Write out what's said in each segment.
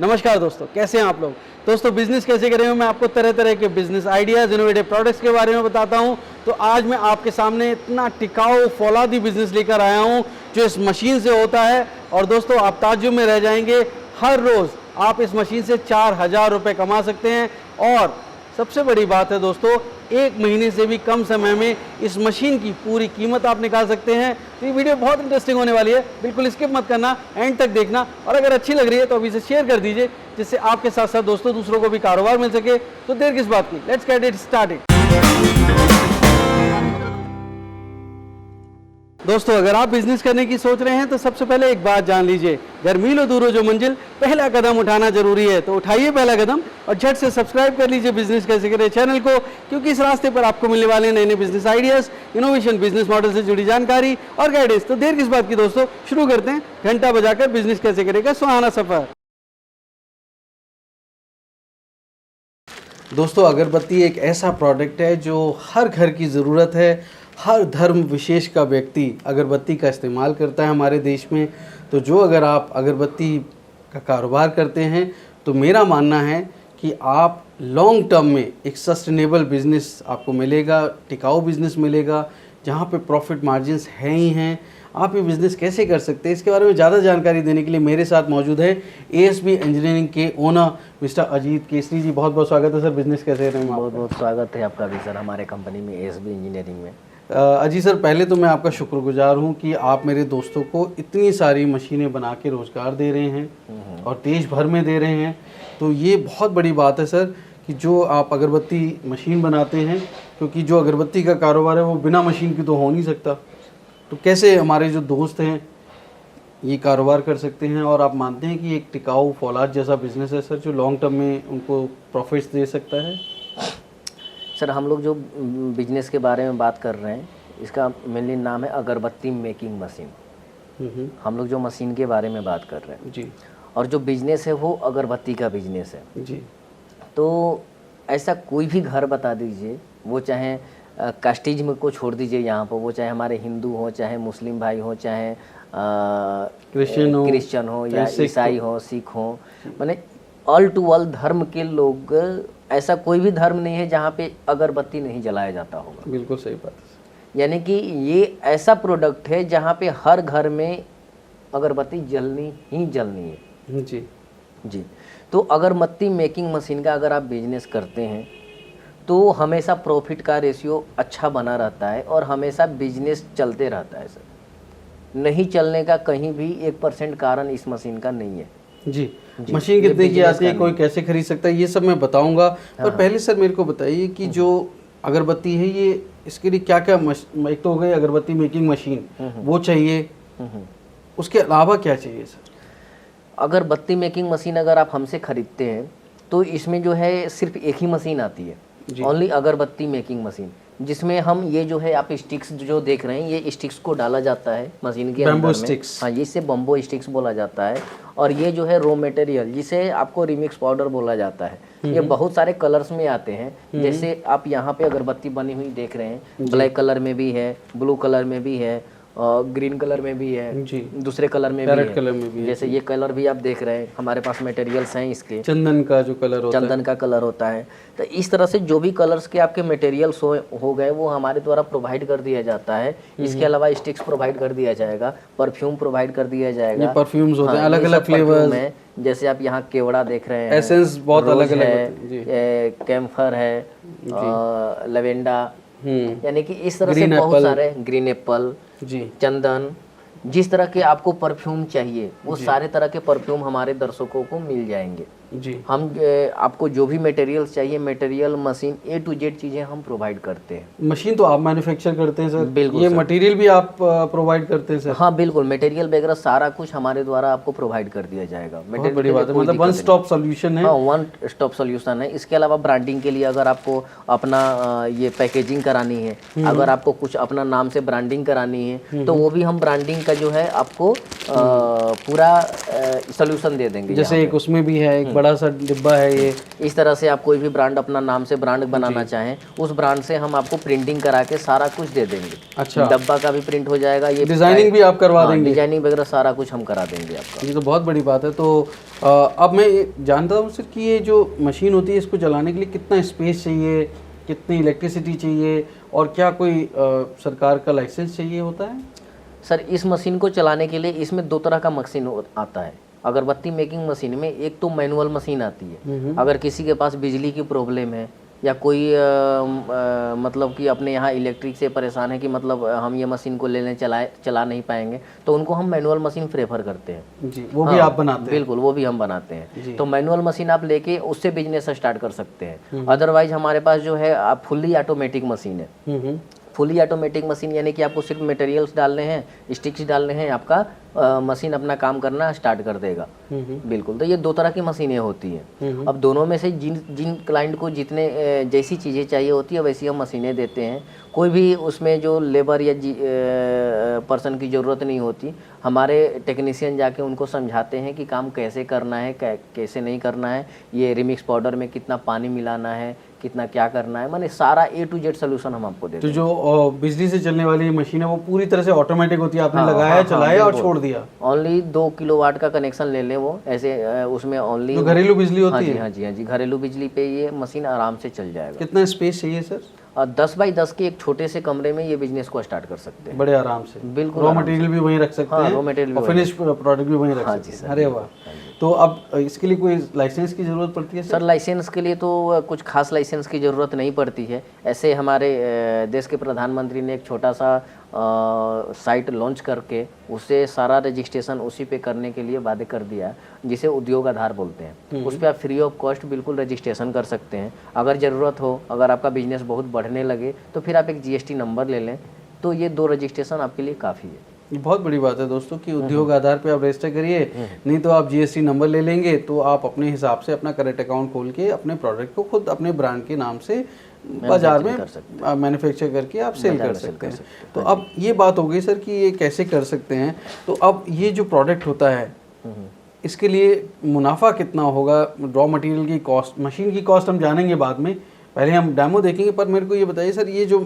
नमस्कार दोस्तों, कैसे हैं आप लोग। दोस्तों, बिजनेस कैसे करें मैं आपको तरह तरह के बिजनेस आइडियाज़, इनोवेटिव प्रोडक्ट्स के बारे में बताता हूं। तो आज मैं आपके सामने इतना टिकाऊ फौलादी बिजनेस लेकर आया हूं जो इस मशीन से होता है। और दोस्तों, आप ताज्जुब में रह जाएंगे। हर रोज़ आप इस मशीन से 4000 रुपये कमा सकते हैं। और सबसे बड़ी बात है दोस्तों, 1 महीने से भी कम समय में इस मशीन की पूरी कीमत आप निकाल सकते हैं। तो ये वीडियो बहुत इंटरेस्टिंग होने वाली है, बिल्कुल स्किप मत करना, एंड तक देखना। और अगर अच्छी लग रही है तो अभी इसे शेयर कर दीजिए, जिससे आपके साथ साथ दोस्तों दूसरों को भी कारोबार मिल सके। तो देर किस बात की, लेट्स गेट इट स्टार्टेड। दोस्तों, अगर आप बिजनेस करने की सोच रहे हैं तो सबसे पहले एक बात जान लीजिए, घर मीलों दूर हो जो मंजिल, पहला कदम उठाना जरूरी है। तो उठाइए पहला कदम और झट से सब्सक्राइब कर लीजिए बिजनेस कैसे करें चैनल को, क्योंकि इस रास्ते पर आपको मिलने वाले नए नए business ideas, innovation, business model से जुड़ी जानकारी और गाइडेंस। तो देर किस बात की दोस्तों, शुरू करते हैं घंटा बजाकर बिजनेस कैसे करेगा सुहाना सफर। दोस्तों, अगरबत्ती एक ऐसा प्रोडक्ट है जो हर घर की ज़रूरत है। हर धर्म विशेष का व्यक्ति अगरबत्ती का इस्तेमाल करता है हमारे देश में। तो जो अगर आप अगरबत्ती का कारोबार करते हैं तो मेरा मानना है कि आप लॉन्ग टर्म में एक सस्टेनेबल बिज़नेस आपको मिलेगा, टिकाऊ बिज़नेस मिलेगा, जहाँ पे प्रॉफिट मार्जिन्स हैं ही हैं। आप ये बिज़नेस कैसे कर सकते हैं, इसके बारे में ज़्यादा जानकारी देने के लिए मेरे साथ मौजूद है ASB इंजीनियरिंग के ओनर मिस्टर अजीत केसरी जी। बहुत बहुत स्वागत है सर, बिज़नेस कैसे रहे हैं। बहुत बहुत स्वागत है आपका भी सर हमारे कंपनी में ASB इंजीनियरिंग में। अजी सर, पहले तो मैं आपका शुक्रगुजार हूँ कि आप मेरे दोस्तों को इतनी सारी मशीनें बना के रोज़गार दे रहे हैं और देश भर में दे रहे हैं। तो ये बहुत बड़ी बात है सर कि जो आप अगरबत्ती मशीन बनाते हैं, क्योंकि जो अगरबत्ती का कारोबार है वो बिना मशीन की तो हो नहीं सकता। तो कैसे हमारे जो दोस्त हैं ये कारोबार कर सकते हैं, और आप मानते हैं कि एक टिकाऊ फौलाद जैसा बिज़नेस है सर जो लॉन्ग टर्म में उनको प्रॉफिट्स दे सकता है। सर, हम लोग जो बिजनेस के बारे में बात कर रहे हैं इसका मेनली नाम है अगरबत्ती मेकिंग मशीन। हम लोग जो मशीन के बारे में बात कर रहे हैं जी, और जो बिजनेस है वो अगरबत्ती का बिजनेस है जी। तो ऐसा कोई भी घर बता दीजिए, वो चाहे कास्टिज्म में को छोड़ दीजिए यहाँ पर, वो चाहे हमारे हिंदू हो, चाहे मुस्लिम भाई हो, चाहे क्रिश्चियन हो या ईसाई हो, सिख हो, माने ऑल टू ऑल धर्म के लोग, ऐसा कोई भी धर्म नहीं है जहाँ पे अगरबत्ती नहीं जलाया जाता होगा। बिल्कुल सही बात है। यानी कि ये ऐसा प्रोडक्ट है जहाँ पे हर घर में अगरबत्ती जलनी ही जलनी है। जी जी। तो अगरबत्ती मेकिंग मशीन का अगर आप बिजनेस करते हैं तो हमेशा प्रॉफिट का रेशियो अच्छा बना रहता है और हमेशा बिजनेस चलते रहता है सर। नहीं चलने का कहीं भी 1% कारण इस मशीन का नहीं है। जी, मशीन कितने की आती है, कोई कैसे खरीद सकता है, ये सब मैं बताऊंगा। पर पहले सर मेरे को बताइए कि जो अगरबत्ती है ये इसके लिए क्या क्या एक तो हो गई अगरबत्ती मेकिंग मशीन, वो चाहिए, उसके अलावा क्या चाहिए सर। अगरबत्ती मेकिंग मशीन अगर आप हमसे खरीदते हैं तो इसमें जो है सिर्फ एक ही मशीन आती है, ओनली अगरबत्ती मेकिंग मशीन, जिसमें हम ये जो है आप स्टिक्स जो देख रहे हैं ये स्टिक्स को डाला जाता है मशीन के अंदर में। हाँ, जिसे बम्बो स्टिक्स बोला जाता है। और ये जो है रॉ मटेरियल जिसे आपको रिमिक्स पाउडर बोला जाता है। ये बहुत सारे कलर्स में आते हैं, जैसे आप यहाँ पे अगरबत्ती बनी हुई देख रहे हैं, ब्लैक कलर में भी है, ब्लू कलर में भी है, ग्रीन कलर में भी है, दूसरे कलर में भी है, कलर में भी है। जैसे ये कलर भी आप देख रहे हैं, हमारे पास मटेरियल्स हैं इसके, चंदन का जो कलर होता है, चंदन का कलर होता है। तो इस तरह से जो भी कलर्स के आपके मटेरियल्स हो गए वो हमारे द्वारा प्रोवाइड कर दिया जाता है। इसके अलावा स्टिक्स प्रोवाइड कर दिया जाएगा, परफ्यूम प्रोवाइड कर दिया जाएगा। ये परफ्यूम्स होते हैं अलग अलग फ्लेवर्स में, जैसे आप यहाँ केवड़ा देख रहे हैं, एसेंस बहुत अलग अलग है, कैम्फर है, लवेंडा, यानी कि इस तरह से बहुत सारे, ग्रीन एप्पल जी, चंदन, जिस तरह के आपको परफ्यूम चाहिए वो सारे तरह के परफ्यूम हमारे दर्शकों को मिल जाएंगे जी। हम आपको जो भी मटेरियल्स चाहिए, material, machine, A to Z चीज़ें हम प्रोवाइड करते हैं। मशीन तो आप मैन्युफैक्चर करते हैं सर? बिल्कुल। ये मटेरियल भी आप प्रोवाइड करते हैं सर? हाँ बिल्कुल, मटेरियल वगैरह सारा कुछ हमारे द्वारा आपको प्रोवाइड कर दिया जाएगा। बहुत बड़ी बात है, मतलब वन स्टॉप सोल्यूशन है। हाँ, वन स्टॉप सोल्यूशन है। इसके अलावा ब्रांडिंग के लिए अगर आपको अपना ये पैकेजिंग करानी है, अगर आपको कुछ अपना नाम से ब्रांडिंग करानी है तो वो भी हम ब्रांडिंग का जो है आपको पूरा सोल्यूशन दे देंगे। जैसे एक उसमें भी है, एक बड़ा सा डिब्बा है ये। इस तरह से आप कोई भी ब्रांड अपना नाम से ब्रांड बनाना चाहें, उस ब्रांड से हम आपको प्रिंटिंग करा के सारा कुछ दे देंगे। अच्छा, डब्बा का भी प्रिंट हो जाएगा, ये डिजाइनिंग भी आप करवा देंगे? डिजाइनिंग वगैरह सारा कुछ हम करा देंगे आपका। ये तो बहुत बड़ी बात है। तो अब मैं ये जानता हूँ सर कि ये जो मशीन होती है इसको चलाने के लिए कितना स्पेस चाहिए, कितनी इलेक्ट्रिसिटी चाहिए, और क्या कोई सरकार का लाइसेंस चाहिए होता है? सर इस मशीन को चलाने के लिए इसमें दो तरह का मशीन आता है। अगरबत्ती मेकिंग मशीन में एक तो मैनुअल मशीन आती है। अगर किसी के पास बिजली की प्रॉब्लम है या कोई मतलब कि अपने यहाँ इलेक्ट्रिक से परेशान है कि मतलब हम ये मशीन को लेने चला नहीं पाएंगे, तो उनको हम मैनुअल मशीन प्रेफर करते हैं जी। वो भी आप बनाते हैं? बिल्कुल, वो भी हम बनाते हैं। तो मैनुअल मशीन आप लेके उससे बिजनेस स्टार्ट कर सकते हैं। अदरवाइज हमारे पास जो है आप फुल्ली ऑटोमेटिक मशीन है। फुली ऑटोमेटिक मशीन यानी कि आपको सिर्फ मटेरियल्स डालने हैं, स्टिक्स डालने हैं, आपका मशीन अपना काम करना स्टार्ट कर देगा। बिल्कुल। तो ये दो तरह की मशीनें होती हैं। अब दोनों में से जिन क्लाइंट को जितने जैसी चीज़ें चाहिए होती है वैसी हम मशीनें देते हैं। कोई भी उसमें जो लेबर या पर्सन की ज़रूरत नहीं होती। हमारे टेक्नीशियन जाके उनको समझाते हैं कि काम कैसे करना है, कैसे नहीं करना है, ये रिमिक्स पाउडर में कितना पानी मिलाना है, कितना क्या करना है, माने सारा A to Z सोल्यूशन हम आपको देते हैं। तो जो बिजली से चलने वाली मशीन है वो पूरी तरह से ऑटोमेटिक होती है? आपने लगाया, चलाया और छोड़ दिया? ओनली 2 किलोवाट का कनेक्शन ले लें वो ऐसे, उसमें ओनली जो घरेलू बिजली होती है? हाँ जी, घरेलू बिजली पे ये मशीन आराम से चल जाएगा। कितना स्पेस चाहिए सर? 10 बाई 10 के एक छोटे से कमरे में ये बिजनेस को स्टार्ट कर सकते हैं बड़े आराम से। बिल्कुल। रॉ मटेरियल भी वहीं रख सकते हैं? रॉ मटेरियल और फिनिश प्रोडक्ट भी वहीं रख सकते हैं? अरे वाह। तो अब इसके लिए कोई लाइसेंस की ज़रूरत पड़ती है सर? लाइसेंस के लिए तो कुछ खास लाइसेंस की ज़रूरत नहीं पड़ती है। ऐसे हमारे देश के प्रधानमंत्री ने एक छोटा सा साइट लॉन्च करके उससे सारा रजिस्ट्रेशन उसी पे करने के लिए वादे कर दिया, जिसे उद्योग आधार बोलते हैं। उस पर आप फ्री ऑफ कॉस्ट बिल्कुल रजिस्ट्रेशन कर सकते हैं। अगर ज़रूरत हो, अगर आपका बिजनेस बहुत बढ़ने लगे तो फिर आप एक GST नंबर ले लें, तो ये 2 रजिस्ट्रेशन आपके लिए काफ़ी है। ये बहुत बड़ी बात है दोस्तों कि उद्योग आधार पे आप रजिस्टर करिए, नहीं तो आप GST नंबर ले लेंगे तो आप अपने हिसाब से अपना करेंट अकाउंट खोल के अपने प्रोडक्ट को खुद अपने ब्रांड के नाम से बाजार में मैन्युफैक्चर करके आप सेल कर सकते हैं। तो अब ये बात हो गई सर कि ये कैसे कर सकते हैं। तो अब ये जो प्रोडक्ट होता है इसके लिए मुनाफा कितना होगा? रॉ मटेरियल की कॉस्ट, मशीन की कॉस्ट हम जानेंगे बाद में, पहले हम डेमो देखेंगे। पर मेरे को ये बताइए सर, ये जो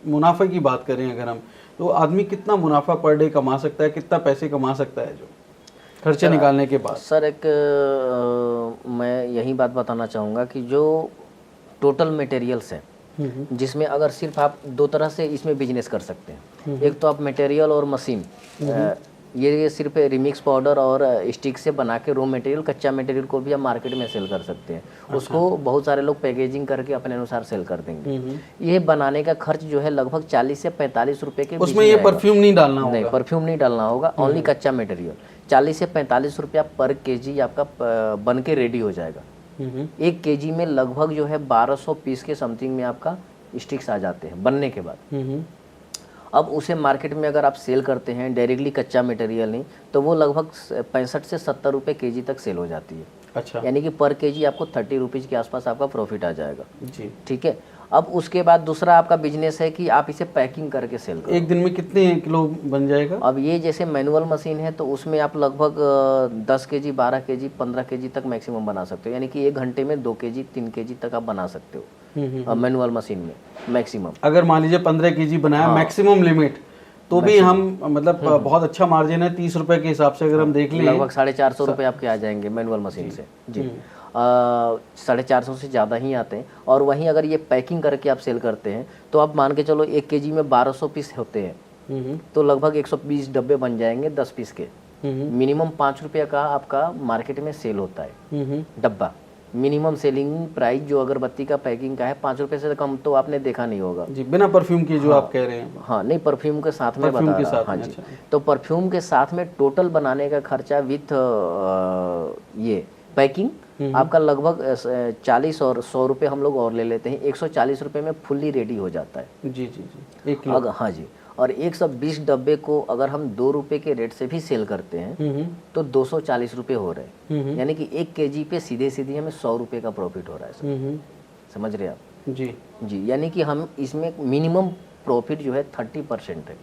मुनाफा की बात करें अगर हम, तो आदमी कितना मुनाफा पर डे कमा सकता है, कितना पैसे कमा सकता है जो खर्चे निकालने के बाद? सर मैं यही बात बताना चाहूँगा कि जो टोटल मटेरियल्स है, जिसमें अगर सिर्फ आप 2 तरह से इसमें बिजनेस कर सकते हैं। एक तो आप मटेरियल और मशीन, ये सिर्फ रिमिक्स पाउडर और स्टिक से बना के रॉ मटेरियल, कच्चा मटेरियल को भी आप मार्केट में सेल कर सकते हैं। उसको बहुत सारे लोग पैकेजिंग करके अपने अनुसार सेल कर देंगे। ये बनाने का खर्च जो है लगभग 40 से 45 रुपए के। उसमें ये परफ्यूम नहीं डालना होगा? नहीं, परफ्यूम नहीं डालना होगा, ओनली कच्चा मटेरियल। 40 से 45 रुपया पर केजी आपका बन के रेडी हो जाएगा। 1 केजी में लगभग जो है 1200 पीस के समथिंग में आपका स्टिक्स आ जाते हैं बनने के बाद। अब उसे मार्केट में अगर आप सेल करते हैं डायरेक्टली कच्चा मटेरियल नहीं, तो वो लगभग 65 से 70 रुपये केजी तक सेल हो जाती है। अच्छा। यानी कि पर केजी आपको 30 रुपीज़ के आसपास आपका प्रॉफिट आ जाएगा जी। ठीक है। अब उसके बाद दूसरा आपका बिजनेस है कि आप इसे पैकिंग करके सेल करो। एक दिन में कितने किलो बन जाएगा? अब ये जैसे मैनुअल मशीन है तो उसमें आप लगभग 10 केजी, 12 केजी, 15 केजी तक मैक्सिमम बना सकते हो। यानी कि 1 घंटे में 2 केजी, 3 केजी तक आप बना सकते हो मैनुअल मशीन में मैक्सिमम। अगर मान लीजिए 15 केजी बनाया मैक्सिमम लिमिट, तो भी हम मतलब बहुत अच्छा मार्जिन है। 30 रुपए के हिसाब से अगर हम देख लें, लगभग 450 रुपये आपके आ जाएंगे मैनुअल मशीन से जी। 450 से ज़्यादा ही आते हैं। और वहीं अगर ये पैकिंग करके आप सेल करते हैं तो आप मान के चलो 1 केजी में 1200 पीस होते हैं, तो लगभग 120 डब्बे बन जाएंगे 10 पीस के। मिनिमम 5 रुपये का आपका मार्केट में सेल होता है डब्बा। मिनिमम सेलिंग प्राइस जो अगरबत्ती का पैकिंग का है 5 रुपये से कम तो आपने देखा नहीं होगा जी, बिना परफ्यूम के जो आप कह रहे हैं। हाँ नहीं, परफ्यूम के साथ में बता रहा। हाँ जी। तो परफ्यूम के साथ में टोटल बनाने का खर्चा विथ ये पैकिंग आपका लगभग 40 और 100 रुपये हम लोग और ले लेते हैं। 140 रुपये में फुल्ली रेडी हो जाता है। जी जी जी, 1 किलो। हाँ जी। और 120 डब्बे को अगर हम 2 रुपये के रेट से भी सेल करते हैं तो 240 रुपये हो रहे हैं। यानी कि 1 केजी पे सीधे सीधे हमें 100 रुपये का प्रॉफिट हो रहा है सर। समझ रहे हैं आप? जी जी। यानी कि हम इसमें मिनिमम प्रॉफिट जो है 30% है।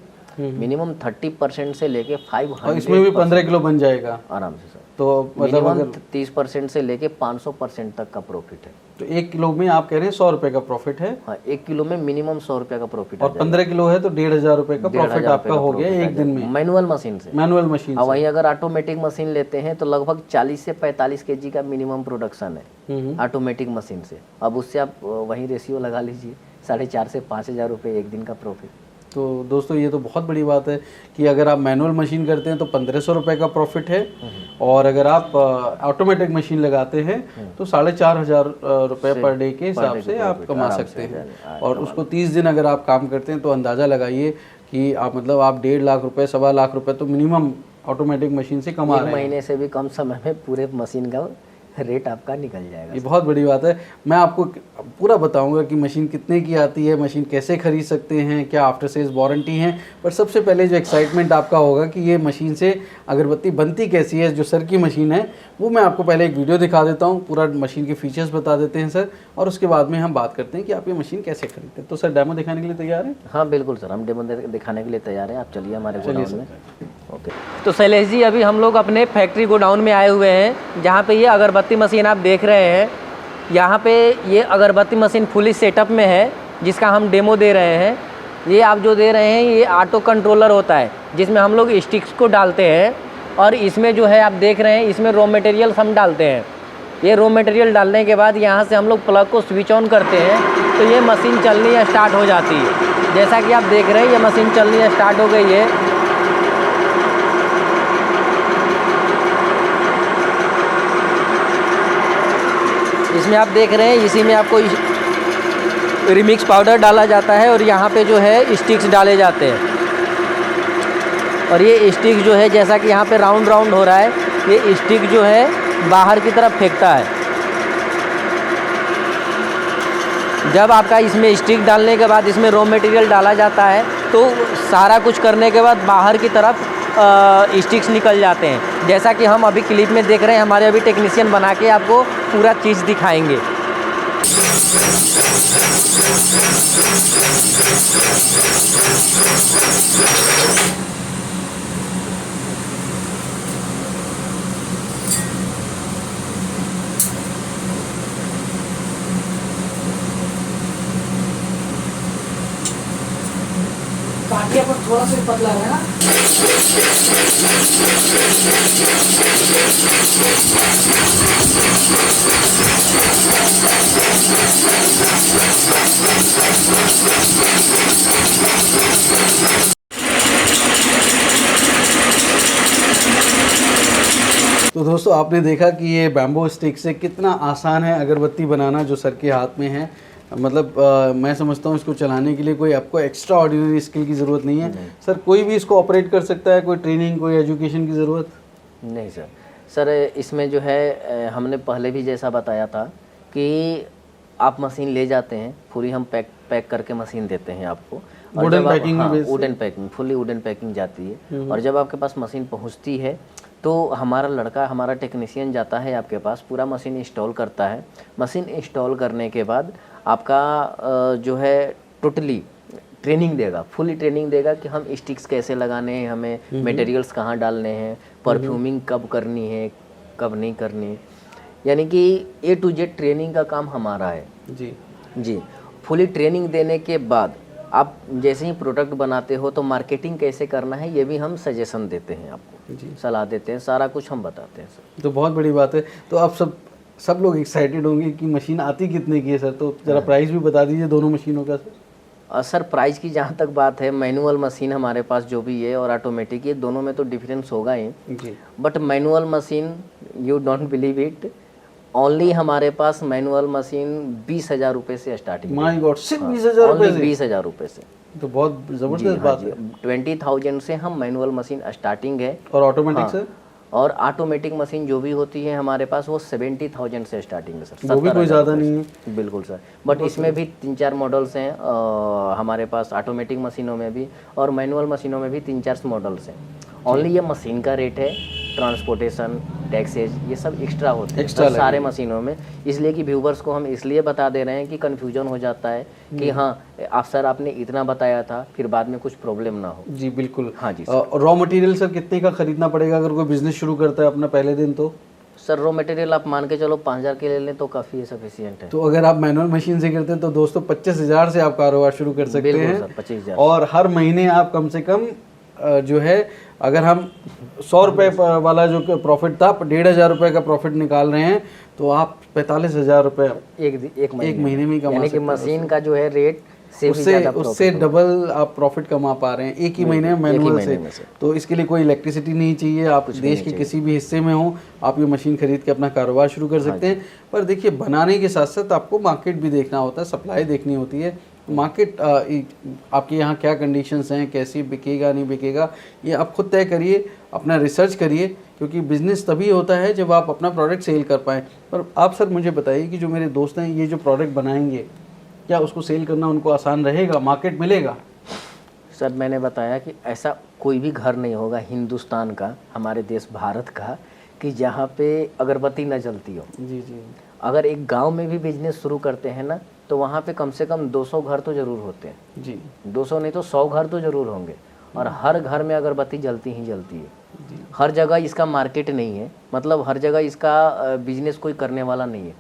मिनिमम 30% से लेके 500। इसमें भी 15 किलो बन जाएगा आराम से सर। तो मतलब मिनिमम अगर 30% से लेके 500% तक का प्रॉफिट है। तो 1 किलो में आप कह रहे हैं 100 रुपए का प्रॉफिट है, हाँ, 1 किलो में मिनिमम 100 रुपये का प्रॉफिट और 15 किलो है तो 1,500 रुपए का प्रॉफिट आपका हो गया एक दिन में, मैनुअल मशीन से। मैनुअल मशीन और से। वहीं अगर ऑटोमेटिक मशीन लेते हैं तो लगभग 40 से 45 केजी का मिनिमम प्रोडक्शन है ऑटोमेटिक मशीन से। अब उससे आप वहीं रेशियो लगा लीजिए, 4,500 से 5,000 रुपये एक दिन का प्रॉफिट। तो दोस्तों ये तो बहुत बड़ी बात है कि अगर आप मैनुअल मशीन करते हैं तो 1,500 रुपये का प्रॉफिट है, और अगर आप ऑटोमेटिक मशीन लगाते हैं तो 4,500 रुपये पर डे के हिसाब से आप कमा सकते हैं। और उसको 30 दिन अगर आप काम करते हैं तो अंदाज़ा लगाइए कि आप मतलब आप 1.5 लाख रुपये, 1.25 लाख रुपये तो मिनिमम ऑटोमेटिक मशीन से कमा रहे हैं। महीने से भी कम समय में पूरे मशीन का रेट आपका निकल जाएगा। ये बहुत बड़ी बात है। मैं आपको पूरा बताऊंगा कि मशीन कितने की आती है, मशीन कैसे खरीद सकते हैं, क्या आफ्टर सेल्स वारंटी है। पर सबसे पहले जो एक्साइटमेंट आपका होगा कि ये मशीन से अगरबत्ती बनती कैसी है, जो सर की मशीन है वो मैं आपको पहले एक वीडियो दिखा देता हूँ, पूरा मशीन के फीचर्स बता देते हैं सर, और उसके बाद में हम बात करते हैं कि आप ये मशीन कैसे खरीदते हैं। तो सर डेमो दिखाने के लिए तैयार हैं? हाँ बिल्कुल सर, हम डेमो दिखाने के लिए तैयार हैं। आप चलिए हमारे गोडाउन में। ओके, तो शैलेश जी अभी हम लोग अपने फैक्ट्री गोडाउन में आए हुए हैं, जहाँ पे ये अगरबत्ती मशीन आप देख रहे हैं। यहाँ पे ये अगरबत्ती मशीन फुली सेटअप में है, जिसका हम डेमो दे रहे हैं। ये आप जो दे रहे हैं ये ऑटो कंट्रोलर होता है, जिसमें हम लोग स्टिक्स को डालते हैं, और इसमें जो है आप देख रहे हैं इसमें रॉ मटेरियल हम डालते हैं। ये रॉ मटेरियल डालने के बाद यहाँ से हम लोग प्लग को स्विच ऑन करते हैं तो ये मशीन चलनी स्टार्ट हो जाती है। जैसा कि आप देख रहे हैं ये मशीन चलनी स्टार्ट हो गई है। इसमें आप देख रहे हैं इसी में आपको रिमिक्स पाउडर डाला जाता है, और यहाँ पे जो है स्टिक्स डाले जाते हैं। और ये स्टिक जो है जैसा कि यहाँ पे राउंड राउंड हो रहा है, ये स्टिक जो है बाहर की तरफ फेंकता है। जब आपका इसमें स्टिक डालने के बाद इसमें रॉ मटेरियल डाला जाता है तो सारा कुछ करने के बाद बाहर की तरफ स्टिक्स निकल जाते हैं। जैसा कि हम अभी क्लिप में देख रहे हैं, हमारे अभी टेक्नीशियन बना के आपको पूरा चीज़ दिखाएंगे। पाटिया पर थोड़ा सा पतला है ना। तो दोस्तों आपने देखा कि ये बैम्बो स्टिक से कितना आसान है अगरबत्ती बनाना, जो सर के हाथ में है। मतलब मैं समझता हूँ इसको चलाने के लिए कोई आपको एक्स्ट्रा ऑर्डिनरी स्किल की ज़रूरत नहीं है। सर कोई भी इसको ऑपरेट कर सकता है, कोई ट्रेनिंग, कोई एजुकेशन की ज़रूरत नहीं सर। सर इसमें जो है हमने पहले भी जैसा बताया था कि आप मशीन ले जाते हैं, पूरी हम पैक करके मशीन देते हैं आपको। वुडन पैकिंग में, wooden packing, fully wooden packing जाती है। और जब आपके पास मशीन पहुंचती है तो हमारा लड़का, हमारा टेक्नीशियन जाता है आपके पास, पूरा मशीन इंस्टॉल करता है। मशीन इंस्टॉल करने के बाद आपका जो है टोटली ट्रेनिंग देगा, फुली ट्रेनिंग देगा कि हम स्टिक्स कैसे लगाने हैं, हमें मटेरियल्स कहाँ डालने हैं, परफ्यूमिंग कब करनी है, कब नहीं करनी है। यानी कि A to Z ट्रेनिंग का काम हमारा है। जी फुली ट्रेनिंग देने के बाद आप जैसे ही प्रोडक्ट बनाते हो तो मार्केटिंग कैसे करना है ये भी हम सजेशन देते हैं आपको, सलाह देते हैं, सारा कुछ हम बताते हैं सर। तो बहुत बड़ी बात है। तो आप सब लोग एक्साइटेड होंगे कि मशीन आती कितने की है सर, तो ज़रा प्राइस भी बता दीजिए दोनों मशीनों का सर। सर प्राइस की जहाँ तक बात है, मैनुअल मशीन हमारे पास जो भी है और ऑटोमेटिक, ये दोनों में तो डिफरेंस होगा ही जी। But manual machine, you don't believe it, only हमारे पास मैनुअल मशीन 20,000 रुपये से स्टार्टिंग। माय गॉड, सिर्फ 20,000 रुपये से? 20,000 रुपये से। तो बहुत ज़बरदस्त बात है। 20,000 से हम मैनुअल मशीन स्टार्टिंग है। और ऑटोमेटिक सर? और ऑटोमेटिक मशीन जो भी होती है हमारे पास वो 70,000 से स्टार्टिंग है सर। वो भी कोई ज़्यादा नहीं है। बिल्कुल सर, बट इसमें भी 3-4 मॉडल्स हैं हमारे पास, ऑटोमेटिक मशीनों में भी और मैनुअल मशीनों में भी 3-4 मॉडल्स हैं। ओनली ये मशीन का रेट है ट्रांसपोर्टेशन, टैक्सेज, ये सब एक्स्ट्रा होते हैं Extra सर सारे लगेगा। मशीनों में। इसलिए कि व्यूवर्स को हम इसलिए बता दे रहे हैं कि कन्फ्यूजन हो जाता है कि हाँ आप सर आपने इतना बताया था, फिर बाद में कुछ प्रॉब्लम ना हो। जी बिल्कुल। हाँ जी रॉ मटेरियल सर कितने का खरीदना पड़ेगा अगर कोई बिजनेस शुरू करता है अपना पहले दिन? तो सर रॉ मटेरियल आप मान के चलो 5,000 के ले लें तो काफ़ी सफिशियंट है। तो अगर आप मैनुअल मशीन से करते हैं तो दोस्तों 25,000 से आप कारोबार शुरू कर सकते बिल्कुल हैं। सर, 25,000। और हर महीने आप कम से कम जो है, अगर हम 100 रुपये वाला जो प्रॉफिट था, 1,500 रुपये का प्रॉफिट निकाल रहे हैं, तो आप 45,000 रुपये एक महीने में ही कमा यानी कि सकते हैं। मशीन का जो है रेट से भी ज़्यादा उससे डबल आप प्रॉफिट कमा पा रहे हैं एक ही महीने में मैनुअल से। तो इसके लिए कोई इलेक्ट्रिसिटी नहीं चाहिए, आप देश के किसी भी हिस्से में हो, आप ये मशीन खरीद के अपना कारोबार शुरू कर सकते हैं। पर देखिए, बनाने के साथ साथ आपको मार्केट भी देखना होता है, सप्लाई देखनी होती है। मार्केट आपके यहाँ क्या कंडीशंस हैं, कैसे बिकेगा नहीं बिकेगा, ये आप खुद तय करिए, अपना रिसर्च करिए, क्योंकि बिज़नेस तभी होता है जब आप अपना प्रोडक्ट सेल कर पाएँ। पर आप सर मुझे बताइए कि जो मेरे दोस्त हैं ये जो प्रोडक्ट बनाएंगे, क्या उसको सेल करना उनको आसान रहेगा, मार्केट मिलेगा? सर मैंने बताया कि ऐसा कोई भी घर नहीं होगा हिंदुस्तान का, हमारे देश भारत का, कि जहाँ पे अगरबत्ती न जलती हो। जी जी। अगर एक गांव में भी बिजनेस शुरू करते हैं ना, तो वहाँ पे कम से कम 200 घर तो ज़रूर होते हैं जी। 200 नहीं तो 100 घर तो ज़रूर होंगे, और हर घर में अगरबत्ती जलती ही जलती है। हर जगह इसका मार्केट नहीं है, मतलब हर जगह इसका बिजनेस कोई करने वाला नहीं है।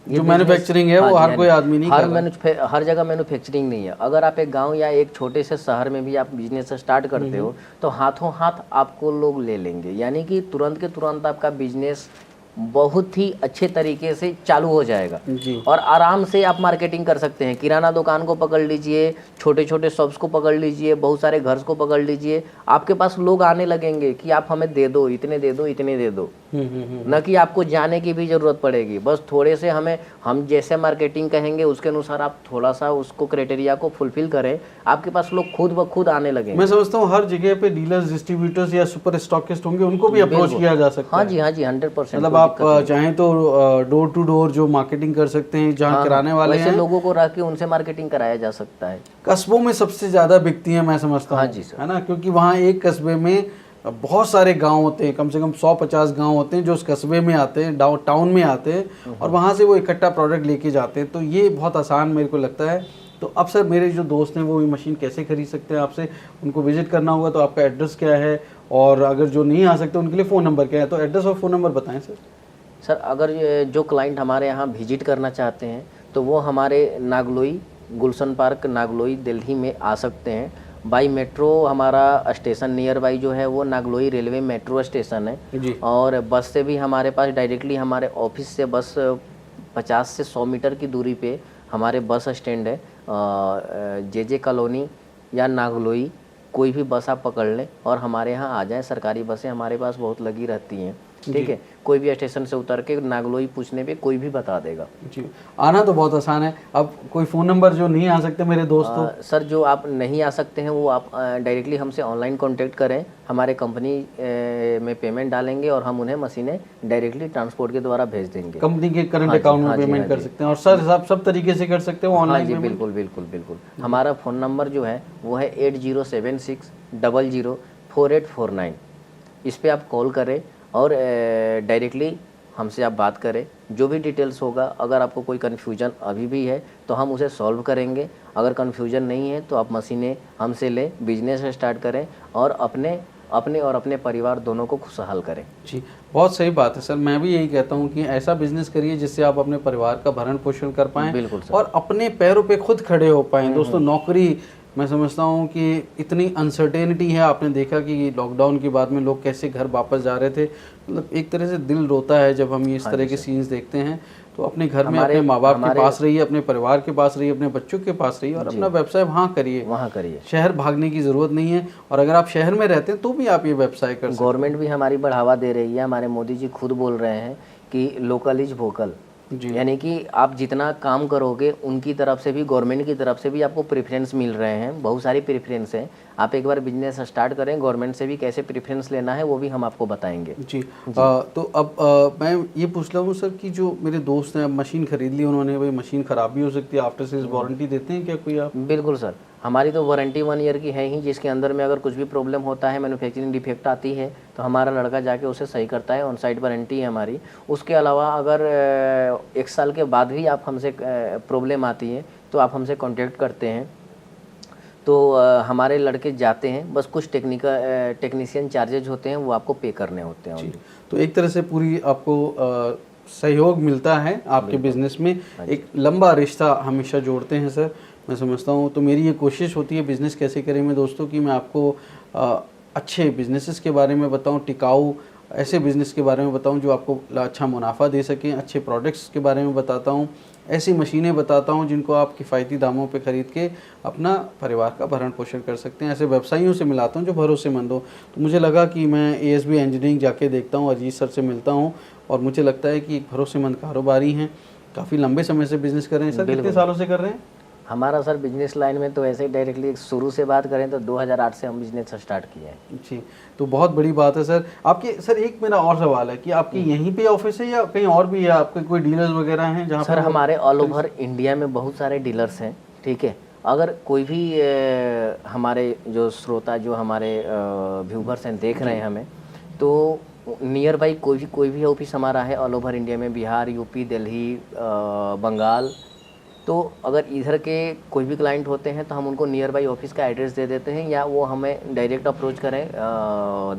जो मैन्युफैक्चरिंग है वो हर कोई आदमी नहीं कर रहा। हर जगह मैन्युफैक्चरिंग नहीं है। अगर आप एक गांव या एक छोटे से शहर में भी आप बिजनेस स्टार्ट करते हो तो हाथों हाथ आपको लोग ले लेंगे, यानी कि तुरंत के तुरंत आपका बिजनेस बहुत ही अच्छे तरीके से चालू हो जाएगा जी। और आराम से आप मार्केटिंग कर सकते हैं। किराना दुकान को पकड़ लीजिए, छोटे छोटे शॉप्स को पकड़ लीजिए, बहुत सारे घर को पकड़ लीजिए, आपके पास लोग आने लगेंगे कि आप हमें दे दो, इतने दे दो, इतने दे दो। न कि आपको जाने की भी ज़रूरत पड़ेगी, बस थोड़े से हम जैसे मार्केटिंग कहेंगे उसके अनुसार आप थोड़ा सा उसको क्राइटेरिया को फुलफिल करें, आपके पास लोग खुद ब खुद आने लगेंगे। मैं समझता हूँ हर जगह पे डीलर्स, डिस्ट्रीब्यूटर्स या सुपर स्टॉकिस्ट होंगे, उनको भी अप्रोच किया जा सकता है। हाँ जी 100%। मतलब आप चाहें तो डोर टू डोर जो मार्केटिंग कर सकते हैं, जहाँ किराने वाले वैसे हैं, लोगों को रख के उनसे मार्केटिंग कराया जा सकता है। कस्बों में सबसे ज़्यादा बिकती है मैं समझता हूँ। हाँ जी सर। है ना, क्योंकि वहाँ एक कस्बे में बहुत सारे गांव होते हैं, कम से कम 100-50 गांव होते हैं जो उस कस्बे में आते हैं, टाउन में आते हैं, और वहाँ से वो इकट्ठा प्रोडक्ट लेके जाते हैं। तो ये बहुत आसान मेरे को लगता है। तो अब सर मेरे जो दोस्त हैं वो ये मशीन कैसे खरीद सकते हैं आपसे? उनको विजिट करना होगा तो आपका एड्रेस क्या है, और अगर जो नहीं आ सकते उनके लिए फ़ोन नंबर क्या है? तो एड्रेस और फ़ोन नंबर बताएं सर। सर अगर जो क्लाइंट हमारे यहाँ विजिट करना चाहते हैं तो वो हमारे नागलोई, गुलशन पार्क नागलोई दिल्ली में आ सकते हैं। बाई मेट्रो हमारा स्टेशन नियर बाई जो है वो नागलोई रेलवे मेट्रो स्टेशन है जी। और बस से भी हमारे पास डायरेक्टली हमारे ऑफिस से बस 50 से 100 मीटर की दूरी पे हमारे बस स्टैंड है। जे कॉलोनी या नागलोई कोई भी बस आप पकड़ लें और हमारे यहाँ आ जाएं। सरकारी बसें हमारे पास बहुत लगी रहती हैं, ठीक है। कोई भी स्टेशन से उतर के नागलोई पूछने पे कोई भी बता देगा जी। आना तो बहुत आसान है। अब कोई फ़ोन नंबर जो नहीं आ सकते मेरे दोस्तों? सर जो आप नहीं आ सकते हैं वो आप डायरेक्टली हमसे ऑनलाइन कांटेक्ट करें, हमारे कंपनी में पेमेंट डालेंगे और हम उन्हें मशीनें डायरेक्टली ट्रांसपोर्ट के द्वारा भेज देंगे। कंपनी के करंट अकाउंट में पेमेंट कर सकते हैं, और सर आप सब तरीके से कर सकते हो ऑनलाइन? जी बिल्कुल बिल्कुल बिल्कुल। हमारा फ़ोन नंबर जो है वो है 8076004849। इस पर आप कॉल करें और डायरेक्टली हमसे आप बात करें। जो भी डिटेल्स होगा, अगर आपको कोई कन्फ्यूजन अभी भी है तो हम उसे सॉल्व करेंगे। अगर कन्फ्यूजन नहीं है तो आप मशीनें हमसे लें, बिजनेस स्टार्ट करें और अपने और अपने परिवार दोनों को खुशहाल करें। जी, बहुत सही बात है सर। मैं भी यही कहता हूँ कि ऐसा बिजनेस करिए जिससे आप अपने परिवार का भरण पोषण कर पाएँ। बिल्कुल सर। और अपने पैरों पे खुद खड़े हो पाएँ। दोस्तों, नौकरी, मैं समझता हूँ कि इतनी अनसर्टेनिटी है। आपने देखा कि लॉकडाउन के बाद में लोग कैसे घर वापस जा रहे थे। मतलब एक तरह से दिल रोता है जब हम इस तरह के सीन्स देखते हैं। तो अपने घर में अपने माँ बाप के पास रहिए, अपने परिवार के पास रहिए, अपने बच्चों के पास रहिए और अपना व्यवसाय वहाँ करिए। शहर भागने की ज़रूरत नहीं है। और अगर आप शहर में रहते हैं तो भी आप ये व्यवसाय कर सकते हैं। गवर्नमेंट भी हमारी बढ़ावा दे रही है। हमारे मोदी जी खुद बोल रहे हैं कि लोकल इज वोकल, यानी कि आप जितना काम करोगे उनकी तरफ से भी, गवर्नमेंट की तरफ से भी आपको प्रेफरेंस मिल रहे हैं। बहुत सारी प्रेफरेंस है। आप एक बार बिजनेस स्टार्ट करें, गवर्नमेंट से भी कैसे प्रेफरेंस लेना है वो भी हम आपको बताएंगे। जी, तो अब मैं ये पूछ रहा हूँ सर कि जो मेरे दोस्त हैं, अब मशीन खरीद ली उन्होंने, भाई मशीन ख़राब भी हो सकती है, आफ्टर सेल्स वारंटी देते हैं क्या कोई आप? बिल्कुल सर, हमारी तो वारंटी 1 ईयर की है ही, जिसके अंदर में अगर कुछ भी प्रॉब्लम होता है, मैन्युफैक्चरिंग डिफेक्ट आती है तो हमारा लड़का जाके उसे सही करता है, ऑन साइड वारंटी है हमारी। उसके अलावा अगर 1 साल के बाद भी आप हमसे प्रॉब्लम आती है तो आप हमसे कॉन्टेक्ट करते हैं तो हमारे लड़के जाते हैं, बस कुछ टेक्नीशियन चार्जेज होते हैं वो आपको पे करने होते हैं। तो एक तरह से पूरी आपको सहयोग मिलता है आपके बिजनेस में, एक लंबा रिश्ता हमेशा जोड़ते हैं सर, मैं समझता हूँ। तो मेरी ये कोशिश होती है बिज़नेस कैसे करें में दोस्तों कि मैं आपको अच्छे बिजनेसेस के बारे में बताऊँ, टिकाऊ ऐसे बिज़नेस के बारे में बताऊं जो आपको अच्छा मुनाफा दे सकें, अच्छे प्रोडक्ट्स के बारे में बताता हूं, ऐसी मशीनें बताता हूं जिनको आप किफ़ायती दामों पे ख़रीद के अपना परिवार का भरण पोषण कर सकते हैं, ऐसे व्यवसायियों से मिलाता हूं जो भरोसेमंद हो। तो मुझे लगा कि मैं ASB इंजीनियरिंग जाके देखता हूं, अजीत सर से मिलता हूं और मुझे लगता है कि एक भरोसेमंद कारोबारी हैं, काफ़ी लंबे समय से बिज़नेस कर रहे हैं। सर कितने सालों से कर रहे हैं? हमारा सर बिजनेस लाइन में तो ऐसे ही डायरेक्टली शुरू से बात करें तो 2008 से हम बिजनेस स्टार्ट किए हैं। जी, तो बहुत बड़ी बात है सर। आपके सर एक मेरा और सवाल है कि आपके यहीं पे ऑफिस है या कहीं और भी है, आपके कोई डीलर्स वगैरह हैं जहाँ? सर हमारे ऑल ओवर इंडिया में बहुत सारे डीलर्स हैं, ठीक है। अगर कोई भी हमारे जो श्रोता, जो हमारे व्यूवर्स हैं, देख रहे हैं हमें, तो नियर बाई कोई भी ऑफिस हमारा है ऑल ओवर इंडिया में, बिहार, यूपी, दिल्ली, बंगाल। तो अगर इधर के कोई भी क्लाइंट होते हैं तो हम उनको नियर बाई ऑफिस का एड्रेस दे देते हैं, या वो हमें डायरेक्ट अप्रोच करें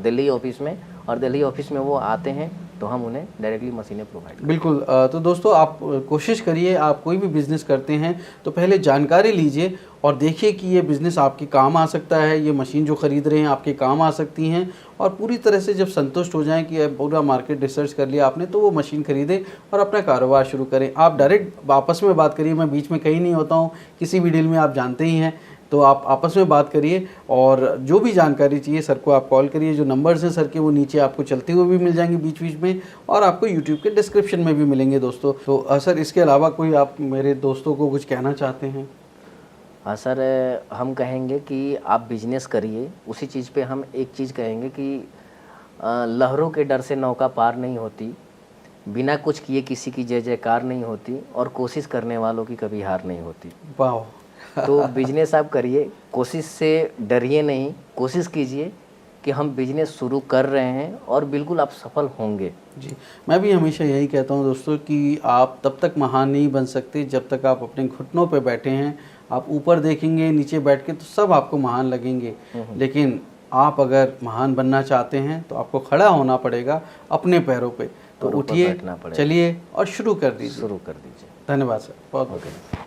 दिल्ली ऑफिस में, और दिल्ली ऑफिस में वो आते हैं तो हम उन्हें डायरेक्टली मशीनें प्रोवाइड करें। बिल्कुल। तो दोस्तों आप कोशिश करिए, आप कोई भी बिज़नेस करते हैं तो पहले जानकारी लीजिए और देखिए कि ये बिज़नेस आपके काम आ सकता है, ये मशीन जो ख़रीद रहे हैं आपके काम आ सकती हैं, और पूरी तरह से जब संतुष्ट हो जाएं कि पूरा मार्केट रिसर्च कर लिया आपने, तो वो मशीन ख़रीदें और अपना कारोबार शुरू करें। आप डायरेक्ट आपस में बात करिए, मैं बीच में कहीं नहीं होता हूँ किसी भी डील में, आप जानते ही हैं। तो आप आपस में बात करिए और जो भी जानकारी चाहिए सर को आप कॉल करिए। जो नंबर्स हैं सर के वो नीचे आपको चलते हुए भी मिल जाएंगे बीच बीच में, और आपको यूट्यूब के डिस्क्रिप्शन में भी मिलेंगे दोस्तों। तो सर इसके अलावा कोई आप मेरे दोस्तों को कुछ कहना चाहते हैं? हाँ सर, हम कहेंगे कि आप बिजनेस करिए। उसी चीज़ पे हम एक चीज़ कहेंगे कि लहरों के डर से नौका पार नहीं होती, बिना कुछ किए किसी की जय जयकार नहीं होती, और कोशिश करने वालों की कभी हार नहीं होती। वाह। तो बिजनेस आप करिए, कोशिश से डरिए नहीं, कोशिश कीजिए कि हम बिजनेस शुरू कर रहे हैं और बिल्कुल आप सफल होंगे। जी, मैं भी हमेशा यही कहता हूं दोस्तों कि आप तब तक महान नहीं बन सकते जब तक आप अपने घुटनों पे बैठे हैं। आप ऊपर देखेंगे, नीचे बैठ के, तो सब आपको महान लगेंगे, लेकिन आप अगर महान बनना चाहते हैं तो आपको खड़ा होना पड़ेगा अपने पैरों पे। तो उठिए, चलिए और शुरू कर दीजिए। शुरू कर दीजिए। धन्यवाद सर, बहुत बहुत।